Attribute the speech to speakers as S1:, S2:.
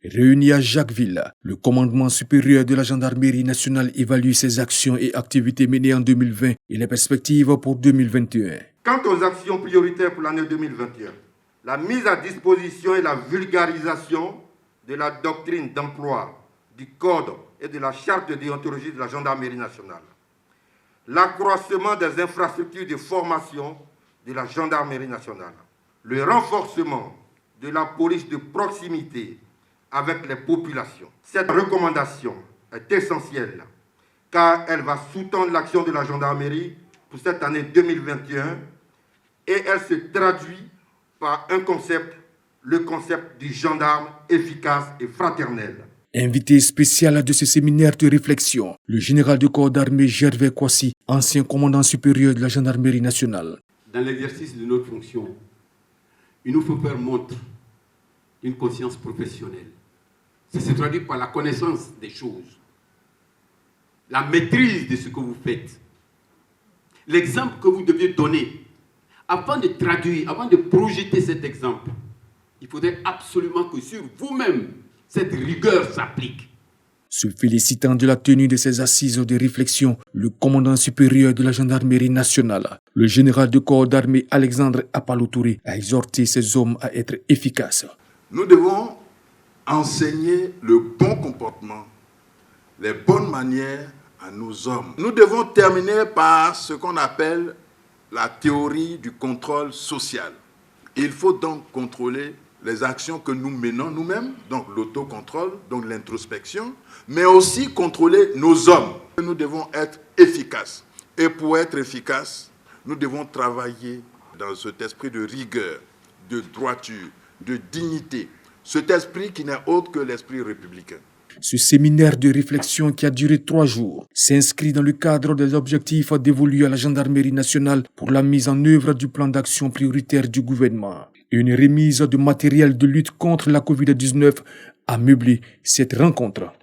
S1: Réuni à Jacquesville, le commandement supérieur de la gendarmerie nationale évalue ses actions et activités menées en 2020 et les perspectives pour 2021.
S2: Quant aux actions prioritaires pour l'année 2021, la mise à disposition et la vulgarisation de la doctrine d'emploi, du code et de la charte de déontologie de la gendarmerie nationale, l'accroissement des infrastructures de formation de la gendarmerie nationale, le renforcement de la police de proximité avec les populations. Cette recommandation est essentielle car elle va sous-tendre l'action de la gendarmerie pour cette année 2021 et elle se traduit par un concept, le concept du gendarme efficace et fraternel.
S1: Invité spécial de ce séminaire de réflexion, le général de corps d'armée Gervais Kwasi, ancien commandant supérieur de la gendarmerie nationale.
S3: Dans l'exercice de notre fonction, il nous faut faire montre d'une conscience professionnelle. Ça se traduit par la connaissance des choses, la maîtrise de ce que vous faites, l'exemple que vous deviez donner. Avant de traduire, avant de projeter cet exemple, il faudrait absolument que sur vous-même, cette rigueur s'applique.
S1: Se félicitant de la tenue de ces assises de réflexion, le commandant supérieur de la gendarmerie nationale, le général de corps d'armée Alexandre Apalotouré, a exhorté ses hommes à être efficaces.
S4: Nous devons enseigner le bon comportement, les bonnes manières à nos hommes. Nous devons terminer par ce qu'on appelle la théorie du contrôle social. Il faut donc contrôler les actions que nous menons nous-mêmes, donc l'autocontrôle, donc l'introspection, mais aussi contrôler nos hommes. Nous devons être efficaces. Et pour être efficaces, nous devons travailler dans cet esprit de rigueur, de droiture, de dignité. Cet esprit qui n'est autre que l'esprit républicain.
S1: Ce séminaire de réflexion qui a duré 3 jours s'inscrit dans le cadre des objectifs dévolus à la gendarmerie nationale pour la mise en œuvre du plan d'action prioritaire du gouvernement. Une remise de matériel de lutte contre la Covid-19 a meublé cette rencontre.